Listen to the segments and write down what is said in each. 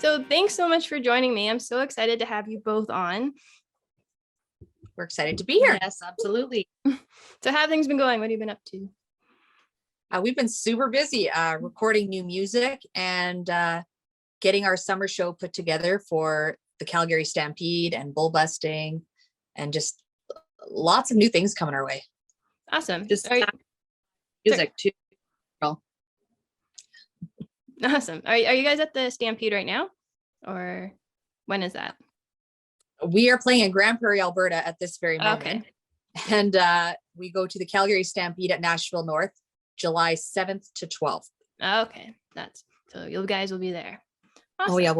So thanks so much for joining me. I'm so excited to have you both on. We're excited to be here. Yes, absolutely. So how have things been going? What have you been up to? We've been super busy recording new music and getting our summer show put together for the Calgary Stampede and bull busting and just lots of new things coming our way. Awesome. Just music too. Awesome. Are you guys at the Stampede right now? Or when is that? We are playing in Grand Prairie, Alberta at this very moment. Okay. And we go to the Calgary Stampede at Nashville North, July 7th to 12th. Okay. So you guys will be there. Awesome. Oh yeah.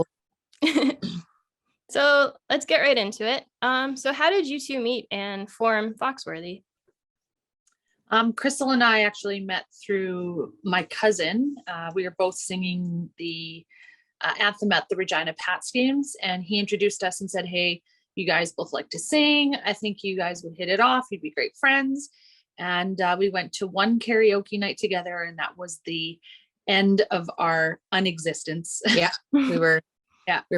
So let's get right into it. So how did you two meet and form Foxx Worthee? Crystal and I actually met through my cousin. We were both singing the anthem at the Regina Pats games, and he introduced us and said, "Hey, you guys both like to sing. I think you guys would hit it off. You'd be great friends." And we went to one karaoke night together, and that was the end of our unexistence. Yeah, we were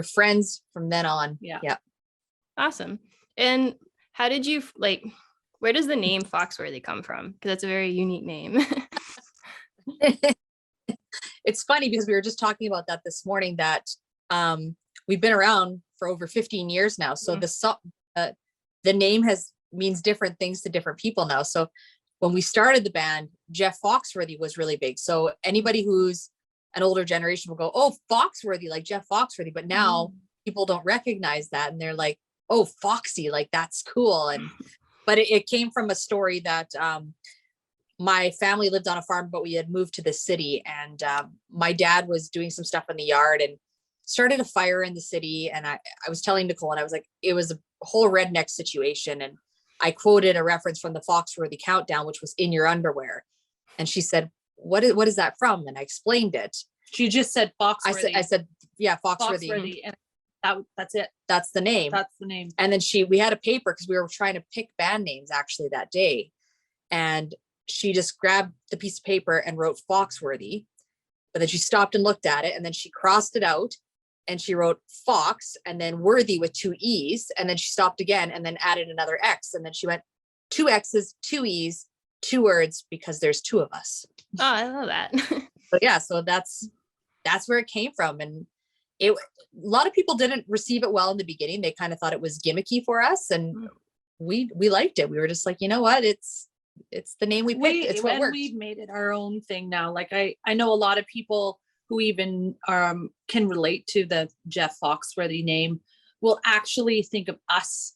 friends from then on. Yeah. Awesome. And how did you where does the name Foxx Worthee come from? Because that's a very unique name. It's funny because we were just talking about that this morning, that we've been around for over 15 years now. So the name means different things to different people now. So when we started the band, Jeff Foxx Worthee was really big. So anybody who's an older generation will go, "Oh, Foxx Worthee, like Jeff Foxx Worthee." But now people don't recognize that, and they're like, "Oh, Foxy, like that's cool." But it came from a story that my family lived on a farm, but we had moved to the city, and my dad was doing some stuff in the yard and started a fire in the city. And I was telling Nicole, and I was like, it was a whole redneck situation. And I quoted a reference from the Foxx Worthee countdown, which was "in your underwear." And she said, what is that from? And I explained it. She just said Foxx Worthee. I said, yeah, Foxx Foxx Worthee. Worthee, and that's it. That's the name. That's the name. And then we had a paper because we were trying to pick band names actually that day. And she just grabbed the piece of paper and wrote Foxx Worthee. But then she stopped and looked at it, and then she crossed it out and she wrote Fox and then Worthee with 2 E's. And then she stopped again and then added another X. And then she went 2 X's, 2 E's, 2 words, because there's 2 of us. Oh, I love that. But yeah, so that's where it came from. And a lot of people didn't receive it well in the beginning. They kind of thought it was gimmicky for us, and we liked it. We were just like, you know what, it's the name we picked. It's what worked. We've made it our own thing now. Like I know a lot of people who even can relate to the Jeff Foxx Worthee name will actually think of us,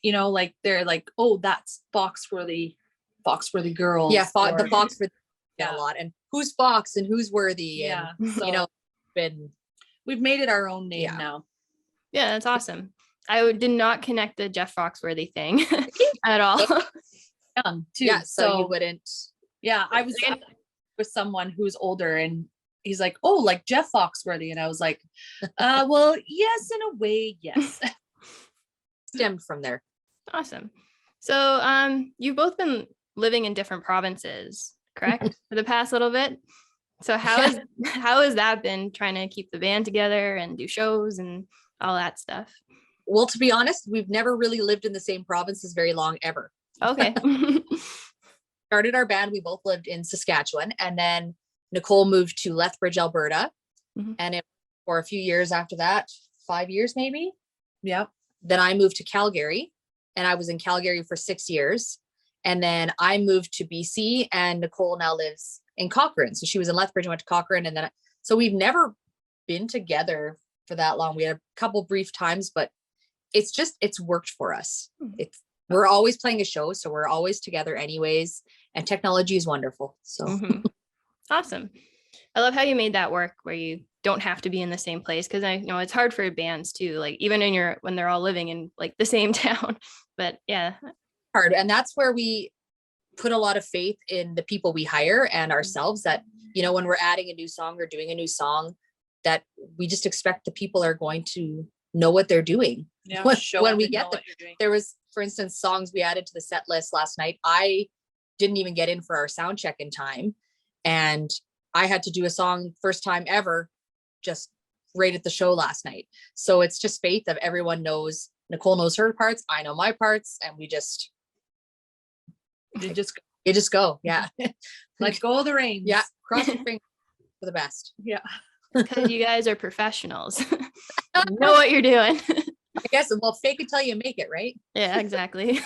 like they're like, "Oh, that's Foxx Worthee girls." Yeah, the Foxx Worthee a lot. And who's Fox and who's Worthee? Yeah, and, so we've made it our own name now. Yeah, that's awesome. I did not connect the Jeff Foxx Worthee thing at all. Young too. Yeah, so you wouldn't. Yeah, I was with someone who's older, and he's like, "Oh, like Jeff Foxx Worthee," and I was like, "Well, yes, in a way, yes." Stemmed from there. Awesome. So, you've both been living in different provinces, correct, for the past little bit. So how has that been, trying to keep the band together and do shows and all that stuff? Well, to be honest, we've never really lived in the same provinces very long ever. Okay. Started our band, we both lived in Saskatchewan, and then Nicole moved to Lethbridge, Alberta. And for a few years after that, 5 years maybe. Yeah. Then I moved to Calgary, and I was in Calgary for 6 years. And then I moved to BC, and Nicole now lives in Cochrane. So she was in Lethbridge and went to Cochrane. And then, so we've never been together for that long. We had a couple brief times, but it's worked for us. We're always playing a show, so we're always together anyways. And technology is wonderful. So awesome. I love how you made that work where you don't have to be in the same place. Cause I know it's hard for bands too, like even when they're all living in like the same town, but yeah. Hard. And that's where we put a lot of faith in the people we hire and ourselves, that, when we're adding a new song or doing a new song, that we just expect the people are going to know what they're doing. Yeah, when we get them. There was, for instance, songs we added to the set list last night. I didn't even get in for our sound check in time, and I had to do a song first time ever, just rated the show last night. So it's just faith of everyone knows, Nicole knows her parts, I know my parts, and you just go. Yeah. let go of the reins. Yeah. Cross your fingers for the best. Yeah. Because you guys are professionals. You know what you're doing. I guess, well, fake it till you make it, right? Yeah, exactly.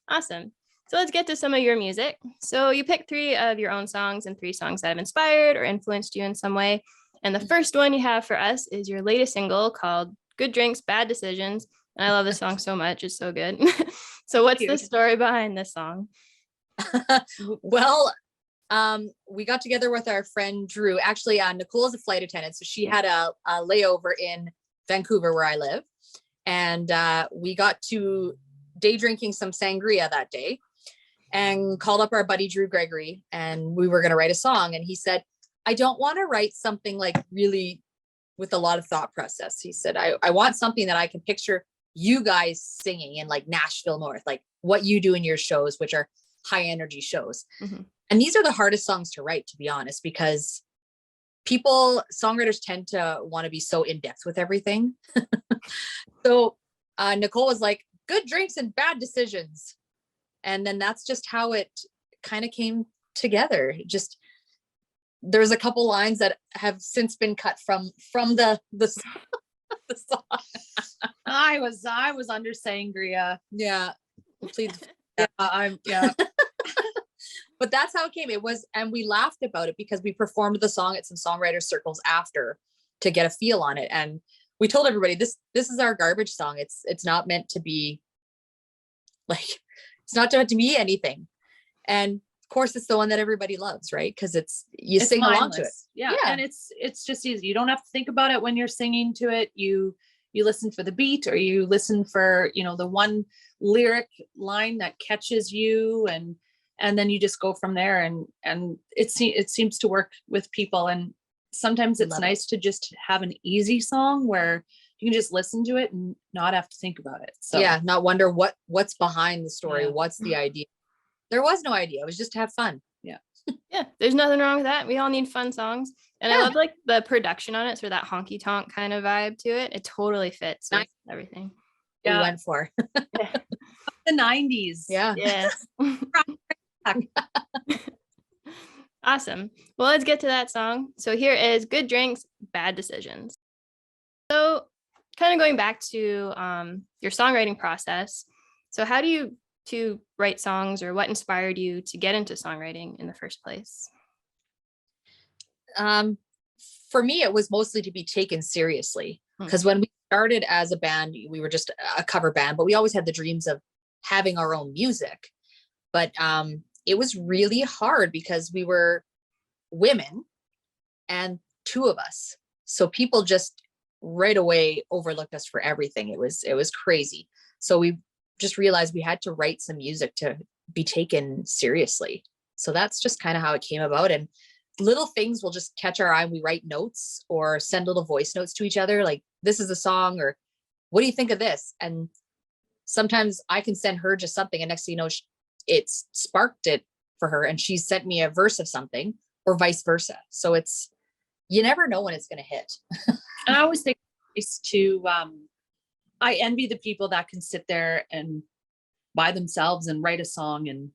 Awesome. So let's get to some of your music. So you picked 3 of your own songs and 3 songs that have inspired or influenced you in some way. And the first one you have for us is your latest single called Good Drinks, Bad Decisions. And I love this song so much. It's so good. So what's the story behind this song? Well, we got together with our friend Drew. Actually, Nicole is a flight attendant, so she had a layover in Vancouver where I live, and we got to day drinking some sangria that day, and called up our buddy Drew Gregory, and we were going to write a song. And he said, I don't want to write something like really with a lot of thought process. He said, I want something that I can picture you guys singing in like Nashville North, like what you do in your shows, which are high energy shows. Mm-hmm. And these are the hardest songs to write, to be honest, because songwriters tend to want to be so in depth with everything. So Nicole was like, good drinks and bad decisions. And then that's just how it kind of came together. Just, there's a couple lines that have since been cut from the the song. I was under sangria. Yeah. Please. Yeah. But that's how it came. It was, and we laughed about it because we performed the song at some songwriter circles after to get a feel on it. And we told everybody this is our garbage song. It's not meant to be like, it's not meant to be anything. And of course it's the one that everybody loves, right? Because it's sing mindless. Along to it. Yeah. And it's just easy. You don't have to think about it when you're singing to it. You listen for the beat, or you listen for, the one lyric line that catches you, and then you just go from there, and it seems to work with people. And sometimes it's nice to just have an easy song where you can just listen to it and not have to think about it. So yeah, not wonder what's behind the story. Yeah. What's the idea? There was no idea. It was just to have fun. Yeah. Yeah, there's nothing wrong with that. We all need fun songs. And I love like the production on it. So that honky tonk kind of vibe to it. It totally fits with everything. Yeah. We went for the 90s. Yeah. Yes. Awesome. Well, let's get to that song. So here is Good Drinks, Bad Decisions. So kind of going back to your songwriting process. So how do you to write songs, or what inspired you to get into songwriting in the first place? For me, it was mostly to be taken seriously, because when we started as a band, we were just a cover band, but we always had the dreams of having our own music. But it was really hard because we were women and 2 of us. So people just right away overlooked us for everything. It was crazy. So we just realized we had to write some music to be taken seriously. So that's just kind of how it came about. And little things will just catch our eye. We write notes or send little voice notes to each other, like, this is a song, or what do you think of this? And sometimes I can send her just something, and next thing you know, it's sparked it for her, and she sent me a verse of something, or vice versa. So you never know when it's going to hit. And I always think it's I envy the people that can sit there and by themselves and write a song in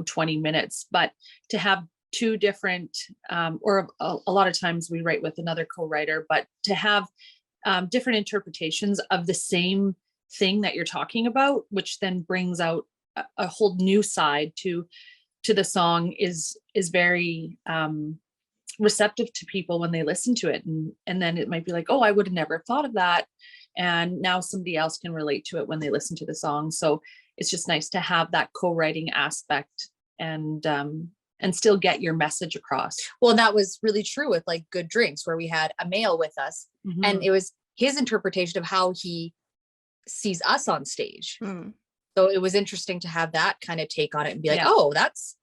20 minutes, but to have 2 different or a lot of times we write with another co-writer, but to have different interpretations of the same thing that you're talking about, which then brings out a whole new side to the song, is very receptive to people when they listen to it, and then it might be like, oh, I would have never thought of that, and now somebody else can relate to it when they listen to the song. So it's just nice to have that co-writing aspect and still get your message across. Well, that was really true with like Good Drinks, where we had a male with us, and it was his interpretation of how he sees us on stage. So it was interesting to have that kind of take on it and be like, oh, that's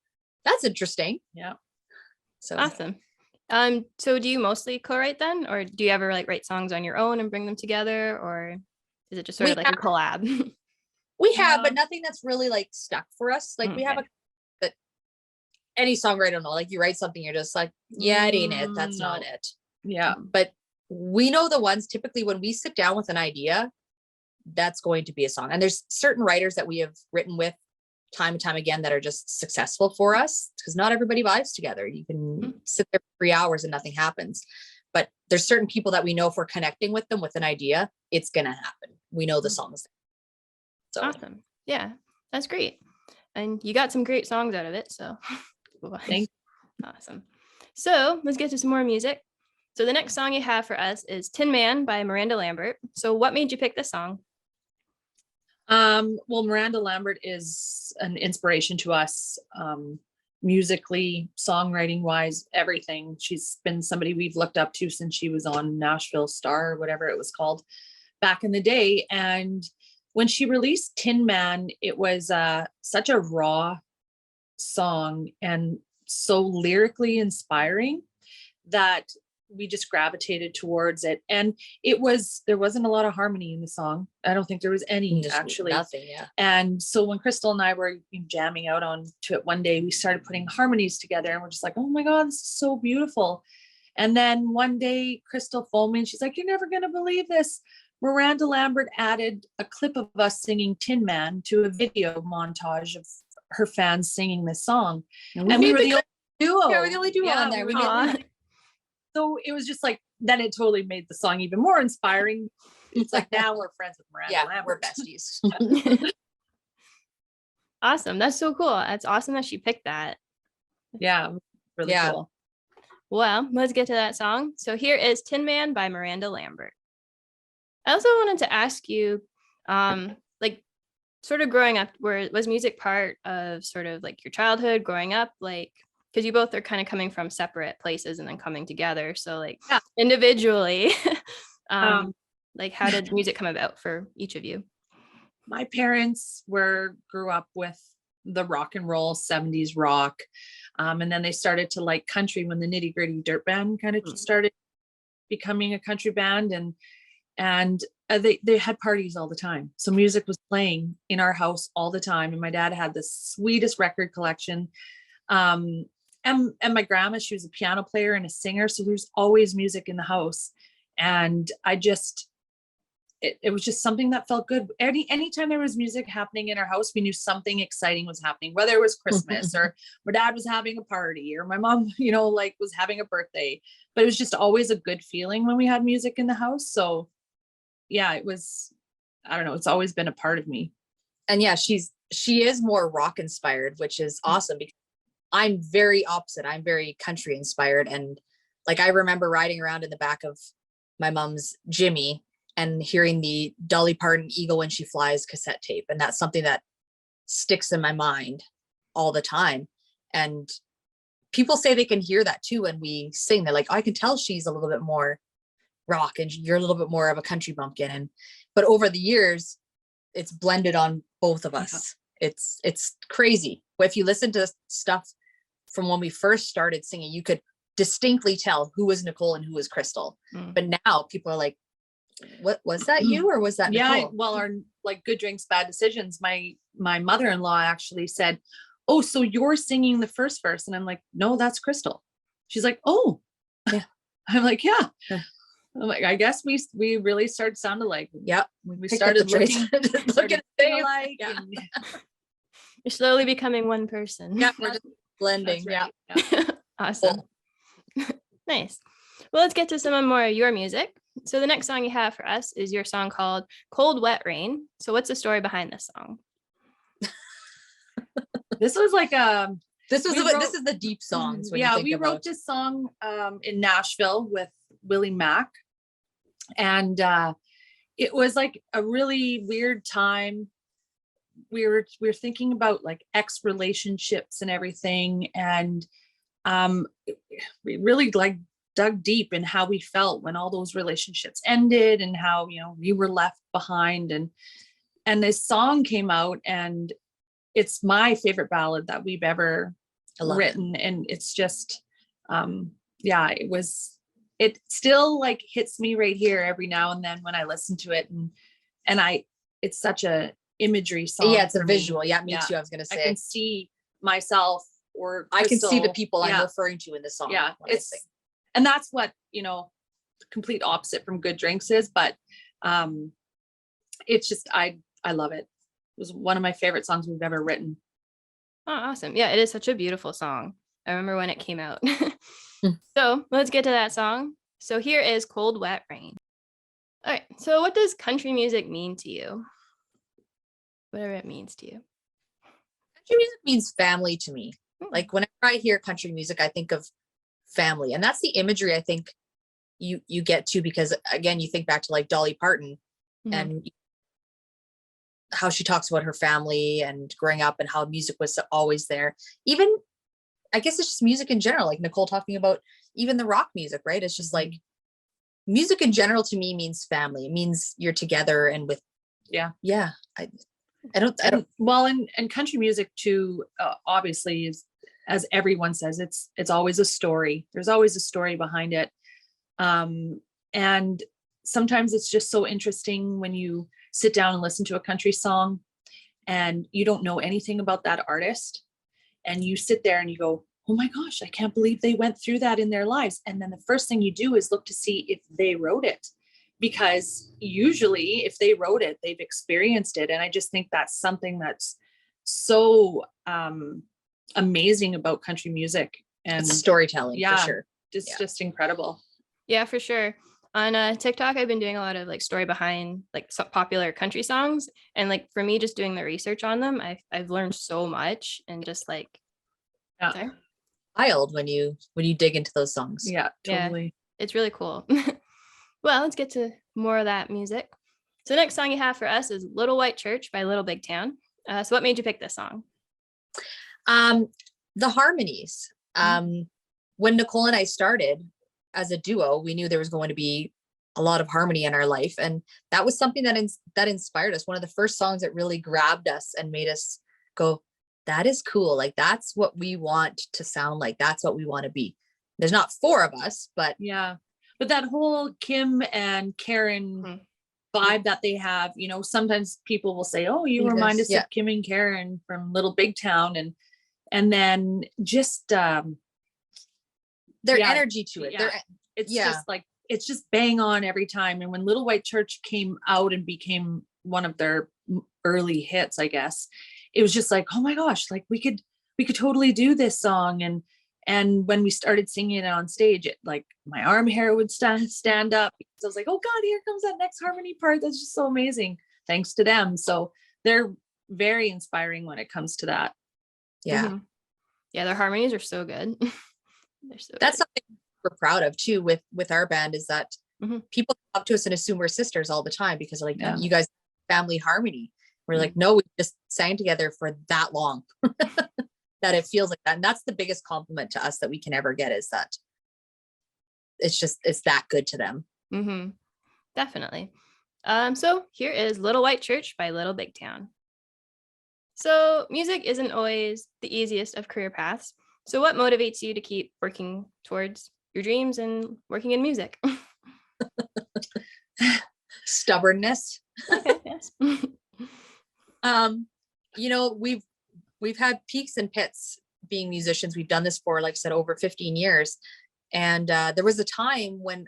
interesting. Yeah. So awesome. So do you mostly co-write then, or do you ever like write songs on your own and bring them together, or is it just sort of like a collab? We have, but nothing that's really like stuck for us. Like we have but any songwriter know, like you write something, you're just like, yeah, it ain't it. That's not it. Yeah. But we know the ones typically when we sit down with an idea, that's going to be a song. And there's certain writers that we have written with time and time again that are just successful for us, because not everybody vibes together. You can sit there for 3 hours and nothing happens. But there's certain people that we know if we're connecting with them with an idea, it's going to happen. We know the songs. So Awesome. Yeah, that's great. And you got some great songs out of it. So Thanks. Awesome. So let's get to some more music. So the next song you have for us is Tin Man by Miranda Lambert. So what made you pick this song? Well, Miranda Lambert is an inspiration to us, musically, songwriting wise, everything. She's been somebody we've looked up to since she was on Nashville Star, or whatever it was called back in the day. And when she released Tin Man, it was such a raw song and so lyrically inspiring that we just gravitated towards it. And there wasn't a lot of harmony in the song. I don't think there was any, actually. Nothing, yeah. And so when Crystal and I were jamming out onto it one day, we started putting harmonies together and we're just like, oh my God, this is so beautiful. And then one day Crystal phoned me and she's like, you're never going to believe this. Miranda Lambert added a clip of us singing Tin Man to a video montage of her fans singing this song. And we were the only duo. Yeah, we're the only duo on there. So it was just like, then it totally made the song even more inspiring. It's like, now we're friends with Miranda Lambert. We're besties. Awesome. That's so cool. That's awesome that she picked that. Yeah, really cool. Well, let's get to that song. So here is Tin Man by Miranda Lambert. I also wanted to ask you, like, sort of growing up, was music part of sort of like your childhood growing up? Like, because you both are kind of coming from separate places and then coming together. So like individually, like how did music come about for each of you? My parents grew up with the rock and roll 70s rock. And then they started to like country when the Nitty Gritty Dirt Band kind of started becoming a country band. And they had parties all the time. So music was playing in our house all the time. And my dad had the sweetest record collection. And my grandma, she was a piano player and a singer. So there's always music in the house. And it was just something that felt good. Anytime there was music happening in our house, we knew something exciting was happening, whether it was Christmas or my dad was having a party or my mom, like was having a birthday, but it was just always a good feeling when we had music in the house. So yeah, it was, I don't know, it's always been a part of me. And yeah, she is more rock inspired, which is awesome because I'm very opposite. I'm very country inspired. And like, I remember riding around in the back of my mom's Jimmy and hearing the Dolly Parton Eagle When She Flies cassette tape. And that's something that sticks in my mind all the time. And people say they can hear that too when we sing. They're like, oh, I can tell she's a little bit more rock and you're a little bit more of a country bumpkin. But over the years, it's blended on both of us. It's crazy. But if you listen to stuff from when we first started singing, you could distinctly tell who was Nicole and who was Crystal. But now people are like, what was that you or was that Nicole? Yeah, well, our like Good Drinks, Bad Decisions, my mother-in-law actually said, oh, so you're singing the first verse. And I'm like, no, that's Crystal. She's like, oh, yeah. I'm like, yeah. I'm like, I guess we really started sounding like, yep. We started looking alike. Yeah. You're slowly becoming one person. Yeah, we're just blending. Right. Yeah. Awesome. Nice. Well, let's get to some more of your music. So the next song you have for us is your song called Cold Wet Rain. So what's the story behind this song? This was like this is the deep songs. We wrote this song in Nashville with Willie Mack. And it was like a really weird time. We were thinking about like ex relationships and everything. And we really like dug deep in how we felt when all those relationships ended and how, we were left behind. And this song came out and it's my favorite ballad that we've ever written. And it's just, it still like hits me right here every now and then when I listen to it. And it's such a imagery song. Yeah, it's a visual. Yeah, me too. I was going to say, I can see myself or Crystal. I can see the people I'm referring to in the song. Yeah. And that's what, complete opposite from Good Drinks is, but it's just, I love it. It was one of my favorite songs we've ever written. Oh, awesome. Yeah, it is such a beautiful song. I remember when it came out. Hmm. So let's get to that song. So here is Cold Wet Rain. All right. So what does country music mean to you? Whatever it means to you. Country music means family to me. Hmm. Like whenever I hear country music, I think of family, and that's the imagery I think you get to, because again, you think back to like Dolly Parton Mhm. and how she talks about her family and growing up and how music was always there. Even, I guess it's just music in general, like Nicole talking about even the rock music, right? It's just like music in general to me means family. It means you're together and with, Yeah. I don't, Well, and country music too, obviously is, as everyone says, it's always a story. There's always a story behind it. And sometimes it's just so interesting when you sit down and listen to a country song and you don't know anything about that artist, and you sit there and you go, oh my gosh, I can't believe they went through that in their lives. And then the first thing you do is look to see if they wrote it, because usually if they wrote it, they've experienced it. And I just think that's something that's so amazing about country music. And it's storytelling, yeah, for sure. it's just incredible. Yeah, for sure. On TikTok, I've been doing a lot of like story behind like popular country songs, and like for me, just doing the research on them, I've learned so much, and just like, Yeah. sorry? Wild when you dig into those songs. Yeah, Yeah. totally. It's really cool. Well, let's get to more of that music. So the next song you have for us is Little White Church by Little Big Town. So what made you pick this song? The harmonies. When Nicole and I started as a duo, we knew there was going to be a lot of harmony in our life, and that was something that inspired us. One of the first songs that really grabbed us and made us go, that is cool. Like that's what we want to sound like. That's what we want to be. There's not four of us, but Yeah. But that whole Kim and Karen vibe that they have, you know, sometimes people will say, oh, you remind us of Kim and Karen from Little Big Town. And then just their energy to it. Yeah. It's just like, it's just bang on every time. And when Little White Church came out and became one of their early hits, I guess, it was just like, oh my gosh, like we could totally do this song. And when we started singing it on stage, it, like my arm hair would stand up, because I was like, oh God, here comes that next harmony part. That's just so amazing. Thanks to them. So they're very inspiring when it comes to that. Yeah. Mm-hmm. Yeah, their harmonies are so good. That's something we're proud of too with our band, is that people come up to us and assume we're sisters all the time, because they're like, you guys family harmony. We're like, no, we just sang together for that long. That it feels like that. And that's the biggest compliment to us that we can ever get, is that it's that good to them. Mm-hmm. Definitely. So here is Little White Church by Little Big Town. So music isn't always the easiest of career paths. So what motivates you to keep working towards your dreams and working in music? Stubbornness. Okay, yes. You know, we've had peaks and pits being musicians. We've done this for, like I said, over 15 years. And there was a time when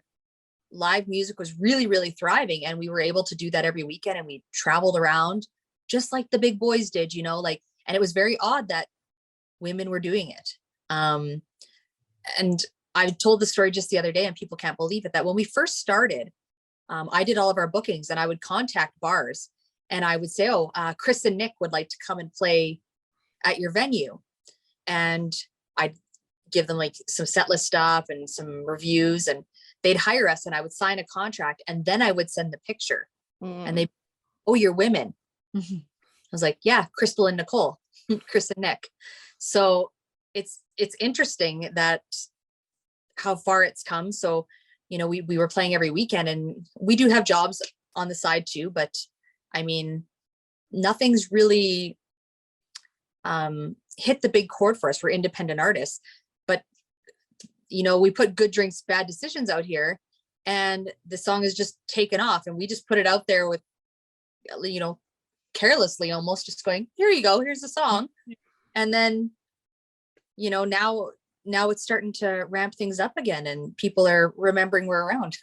live music was really, really thriving, and we were able to do that every weekend, and we traveled around just like the big boys did, you know, like, and it was very odd that women were doing it. And I told the story just the other day, and people can't believe it, that when we first started, I did all of our bookings, and I would contact bars and I would say, oh, Chris and Nick would like to come and play at your venue. And I'd give them like some set list stuff and some reviews, and they'd hire us, and I would sign a contract, and then I would send the picture and they, oh, you're women. I was like, yeah, Crystal and Nicole, Chris and Nick. So it's interesting that how far it's come. So, you know, we were playing every weekend, and we do have jobs on the side too, but I mean, nothing's really hit the big chord for us. We're independent artists, but you know, we put Good Drinks, Bad Decisions out here, and the song is just taken off, and we just put it out there with, you know, carelessly, almost just going, here you go, here's the song. And then, you know, now it's starting to ramp things up again, and people are remembering we're around.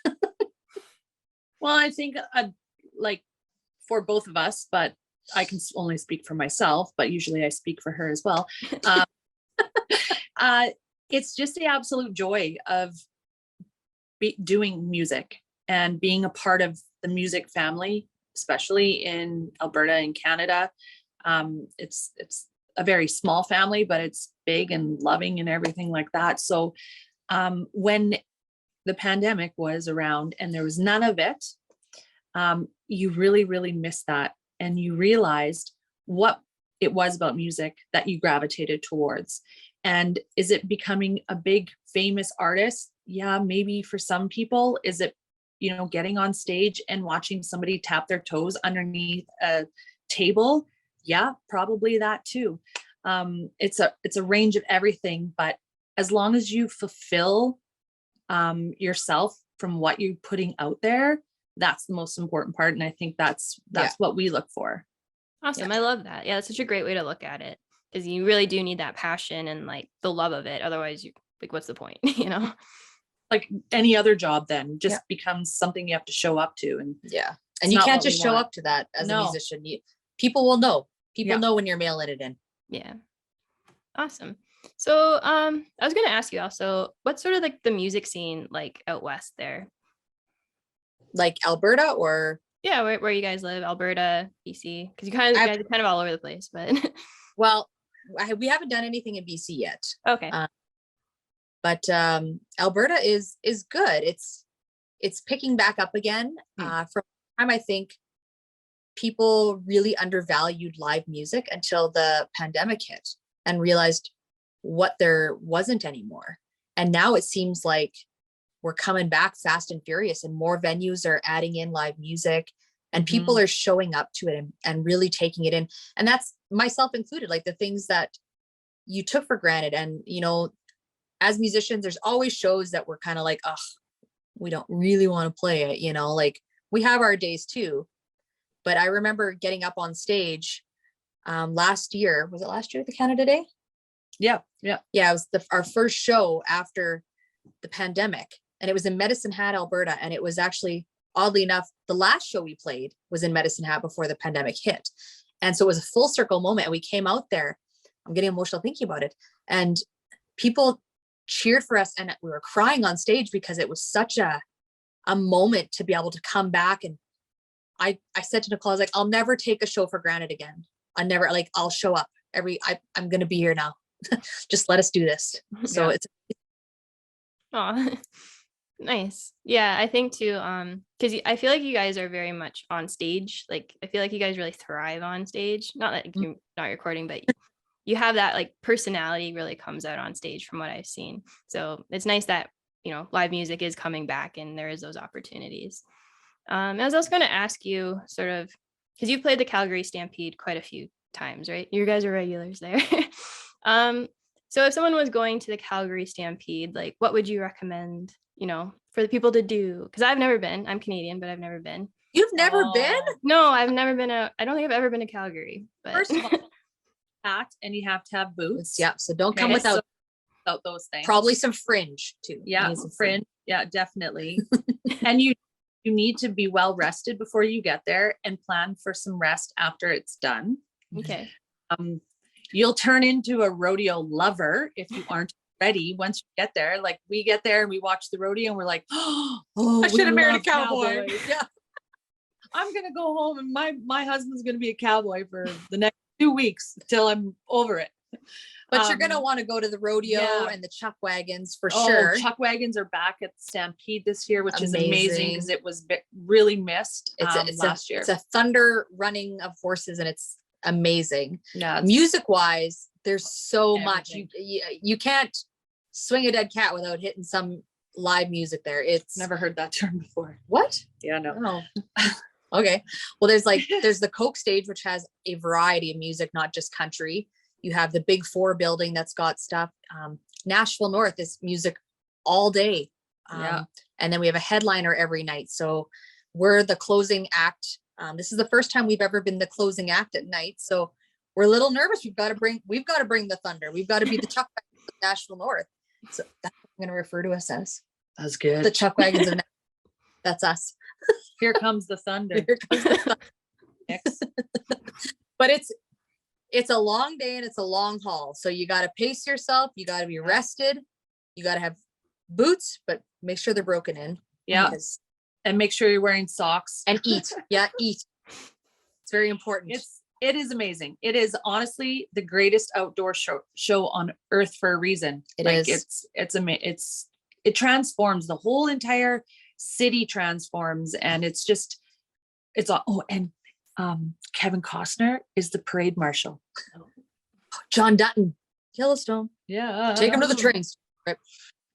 Well, I think like for both of us, but I can only speak for myself, but usually I speak for her as well. Um, it's just the absolute joy of doing music and being a part of the music family, especially in Alberta and Canada. It's a very small family, but it's big and loving and everything like that. So when the pandemic was around and there was none of it, you really, really missed that. And you realized what it was about music that you gravitated towards. And is it becoming a big famous artist? Yeah, maybe for some people. Is it, getting on stage and watching somebody tap their toes underneath a table? Yeah, probably that too. It's a range of everything, but as long as you fulfill yourself from what you're putting out there, that's the most important part. And I think that's what we look for. Awesome. Yeah. I love that. Yeah, that's such a great way to look at it, because you really do need that passion and like the love of it. Otherwise, you like, what's the point? Like any other job then just becomes something you have to show up to. And and you can't just show up to that as a musician. People will know. People know when you're mailing it in. Yeah. Awesome. So I was going to ask you also, what's sort of like the music scene like out west there? Like Alberta or? Yeah, where you guys live, Alberta, BC, because you guys are kind of all over the place, but. Well, we haven't done anything in BC yet. Okay. But Alberta is good. It's picking back up again. From the time I think people really undervalued live music until the pandemic hit and realized what there wasn't anymore. And now it seems like we're coming back fast and furious, and more venues are adding in live music, and people are showing up to it and really taking it in. And that's myself included, like the things that you took for granted. And, as musicians, there's always shows that we're kind of like, oh, we don't really want to play it, like we have our days too. But I remember getting up on stage last year. Was it last year, the Canada Day? Yeah. It was our first show after the pandemic, and it was in Medicine Hat, Alberta. And it was actually, oddly enough, the last show we played was in Medicine Hat before the pandemic hit. And so it was a full circle moment. And we came out there, I'm getting emotional thinking about it, and people cheered for us, and we were crying on stage because it was such a moment to be able to come back. And I said to Nicole, I was like, I'll never take a show for granted again. I'll show up I'm going to be here now. Just let us do this. So it's. Oh, nice. Yeah, I think too, because I feel like you guys are very much on stage. Like, I feel like you guys really thrive on stage. Not that you're not recording, but you have that like personality really comes out on stage from what I've seen. So it's nice that, live music is coming back and there is those opportunities. I was also going to ask you sort of, because you've played the Calgary Stampede quite a few times, right? You guys are regulars there. So if someone was going to the Calgary Stampede, like what would you recommend, for the people to do? Because I've never been. I'm Canadian, but I've never been. You've never been? No, I've never been. I don't think I've ever been to Calgary. But First of all, hat, and you have to have boots. Yeah. So don't come without those things. Probably some fringe too. Yeah, some fringe. Yeah, definitely. And you need to be well rested before you get there, and plan for some rest after it's done. Okay. You'll turn into a rodeo lover if you aren't ready once you get there. Like we get there and we watch the rodeo and we're like, oh, I should have married a cowboy. Yeah. I'm going to go home and my husband's going to be a cowboy for the next 2 weeks till I'm over it. But you're going to want to go to the rodeo and the chuck wagons for sure. Chuck wagons are back at Stampede this year, which is amazing because it was really missed last year. It's a thunder running of horses, and it's amazing. Yeah. Music wise, there's so much. You can't swing a dead cat without hitting some live music there. It's never heard that term before. What? Yeah, no. Oh. Okay. Well, there's the Coke stage, which has a variety of music, not just country. You have the Big Four building that's got stuff. Nashville North is music all day. And then we have a headliner every night. So we're the closing act. This is the first time we've ever been the closing act at night. So we're a little nervous. We've got to bring the thunder. We've got to be the Chuck Wagons of Nashville North. So that's what I'm going to refer to us as. That's good. The Chuck Wagons of Nashville. That's us. Here comes the thunder. Here comes the thunder. Next. But it's a long day and it's a long haul. So you got to pace yourself. You got to be rested. You got to have boots, but make sure they're broken in. Yeah. And make sure you're wearing socks. And eat. Yeah, eat. It's very important. It is amazing. It is honestly the greatest outdoor show on earth for a reason. It transforms the whole entire city transforms, and it's all. Oh, and Kevin Costner is the parade marshal. John Dutton, Yellowstone. Yeah, take him to the trains. Right.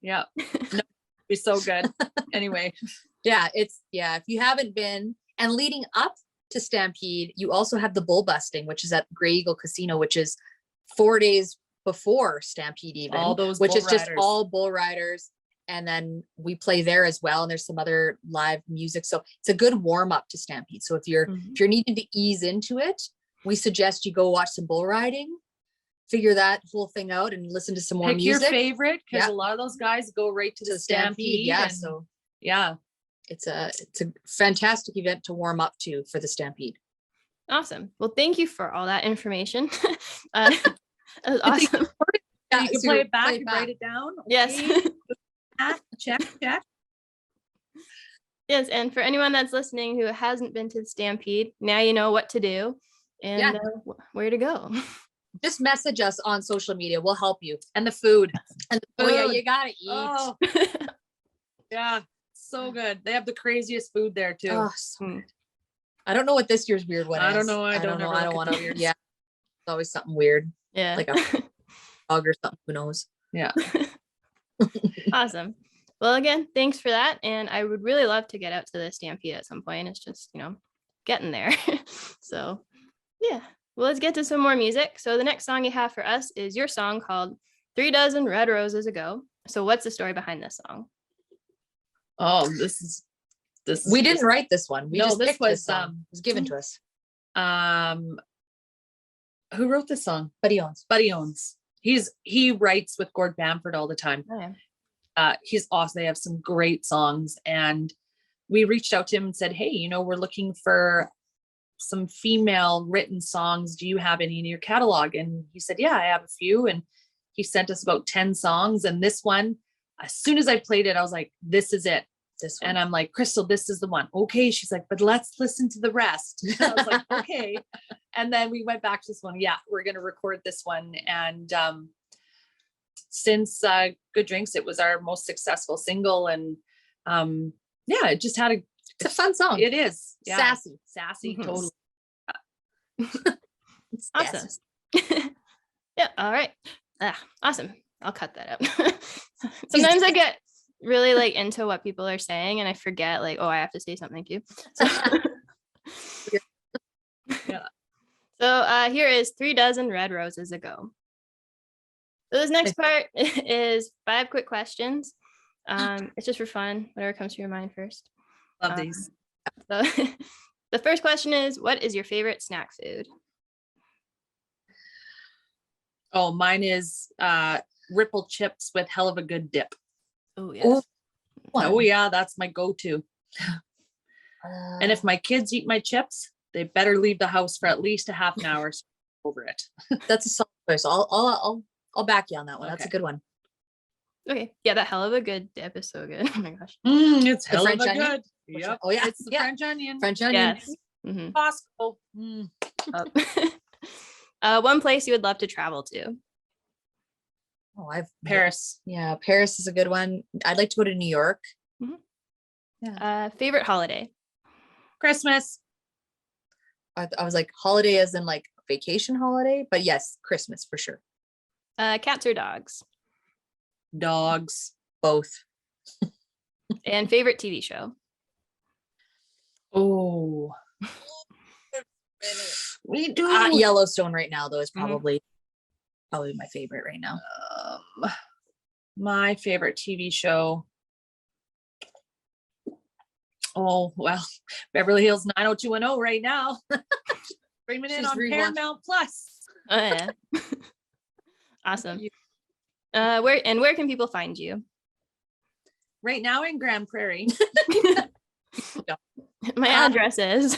Yeah, no, it'd be so good. Anyway, if you haven't been, and leading up to Stampede, you also have the bull busting, which is at Grey Eagle Casino, which is 4 days before Stampede, even all those which bull is just riders. all bull riders. And then we play there as well, and there's some other live music, so it's a good warm up to Stampede. So if you're needing to ease into it, we suggest you go watch some bull riding, figure that whole thing out, and listen to some more Pick music. Your favorite, because a lot of those guys go right to the Stampede. Yeah, so it's a fantastic event to warm up to for the Stampede. Awesome. Well, thank you for all that information. That was awesome. Yeah, you can play it back and write it down. Yes. Check. Yes, and for anyone that's listening who hasn't been to the Stampede, now you know what to do and where to go. Just message us on social media. We'll help you. And the food. Oh yeah, you gotta eat. Oh. Yeah, so good. They have the craziest food there too. Oh, so I don't know what this year's weird one is. I don't know. I don't want to. Yeah, it's always something weird. Yeah, like a dog or something. Who knows? Yeah. Awesome. Well, again, thanks for that. And I would really love to get out to the Stampede at some point. It's just, getting there. So yeah, well, let's get to some more music. So the next song you have for us is your song called 3 Dozen Red Roses Ago. So what's the story behind this song? Oh, this is we didn't write this one. We just picked this song. It was given to us. Who wrote this song? Buddy Owens. He writes with Gord Bamford all the time. He's awesome. They have some great songs, and we reached out to him and said, hey, we're looking for some female written songs. Do you have any in your catalog? And he said, yeah, I have a few. And he sent us about 10 songs. And this one, as soon as I played it, I was like, this is it. This one. And I'm like, Crystal, this is the one. Okay. She's like, but let's listen to the rest. I was like, okay. And then we went back to this one. Yeah, we're going to record this one. And since Good Drinks, it was our most successful single. And it just had it's a fun song. It is. Yeah. Sassy. Totally. Awesome. Yeah. All right. Awesome. I'll cut that out. Sometimes I get really into what people are saying and I forget I have to say something too. So, so here is 3 Dozen Red Roses Ago. So this next part is 5 quick questions. It's just for fun, whatever comes to your mind first. Love these. So the first question is, what is your favorite snack food? Oh, mine is Ripple chips with hell of a good dip. Oh, yes. Oh, yeah, that's my go-to. And if my kids eat my chips, they better leave the house for at least a half an hour over it. That's a solid choice. I'll back you on that one. That's a good one. Okay. Yeah, that hell of a good dip is so good. Oh my gosh. It's hell French of a onion? good. Yep. Oh yeah, It's the French onion. French onion. Yes. Mm-hmm. Possible. One place you would love to travel to? Oh, I've Paris. Yeah, Paris is a good one. I'd like to go to New York. Mm-hmm. Yeah. Favorite holiday? Christmas. I was like holiday as in vacation holiday, but yes, Christmas for sure. Cats or dogs? Dogs. Both. And favorite TV show? Oh. We do. Yellowstone right now though is probably my favorite right now. My favorite TV show. Oh, well, Beverly Hills 90210 right now. Streaming in on Paramount Plus. Oh, yeah. Awesome. Where can people find you? Right now in Grand Prairie. No. My address is.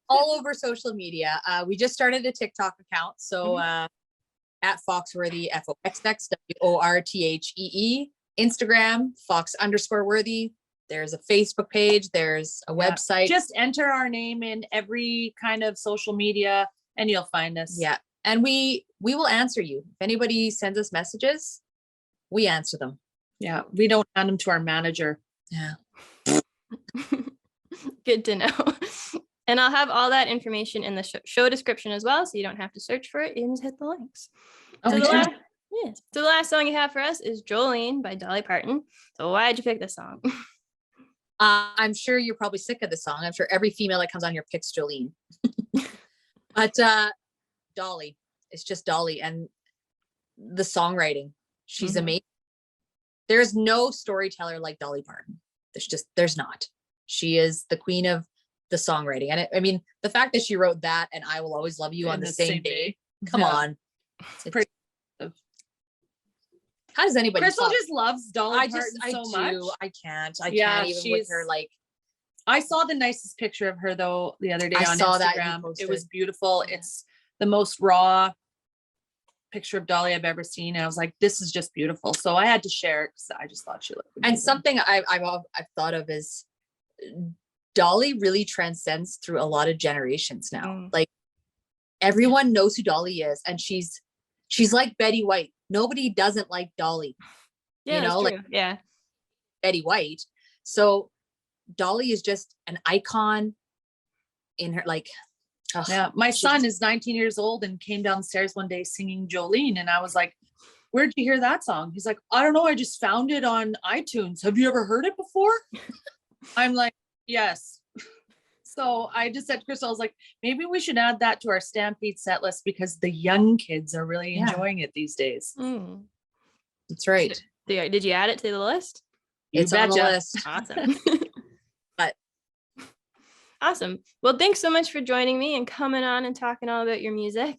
All over social media. We just started a TikTok account. So at Foxx Worthee, FOXX WORTHEE. Instagram, Foxx_Worthee. There's a Facebook page. There's a website. Just enter our name in every kind of social media and you'll find us. Yeah. And we will answer you. If anybody sends us messages, we answer them. Yeah. We don't hand them to our manager. Yeah. Good to know. And I'll have all that information in the show description as well, so you don't have to search for it. You can just hit the links. Oh, So the last song you have for us is Jolene by Dolly Parton. So why did you pick this song? I'm sure you're probably sick of the song. I'm sure every female that comes on here picks Jolene. But Dolly, it's just Dolly, and the songwriting. She's amazing. There's no storyteller like Dolly Parton. There's not. She is the queen of the songwriting. And I mean, the fact that she wrote that and I Will Always Love You on the same day. Come on. It's pretty. How does anybody Crystal talk? just loves Dolly Parton so much. I can't even with her. Like, I saw the nicest picture of her though the other day I on saw that Instagram. you posted. It was beautiful. Yeah. It's the most raw picture of Dolly I've ever seen. And I was like, this is just beautiful. So I had to share it because I just thought she looked amazing. And something I've thought of is Dolly really transcends through a lot of generations now. Like, everyone knows who Dolly is, and she's like Betty White. Nobody doesn't like Dolly. Yeah, you know, like Betty White. So Dolly is just an icon in her, like, yeah. My son is 19 years old and came downstairs one day singing Jolene. And I was like, where'd you hear that song? He's like, I don't know. I just found it on iTunes. Have you ever heard it before? I'm like, yes. So I just said to Crystal, I was like, maybe we should add that to our Stampede set list because the young kids are really enjoying it these days. That's right. Did you add it to the list? It's on the list. Awesome. But awesome. Well, thanks so much for joining me and coming on and talking all about your music.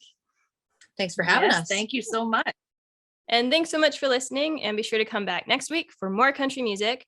Thanks for having us. Thank you so much. And thanks so much for listening, and be sure to come back next week for more country music.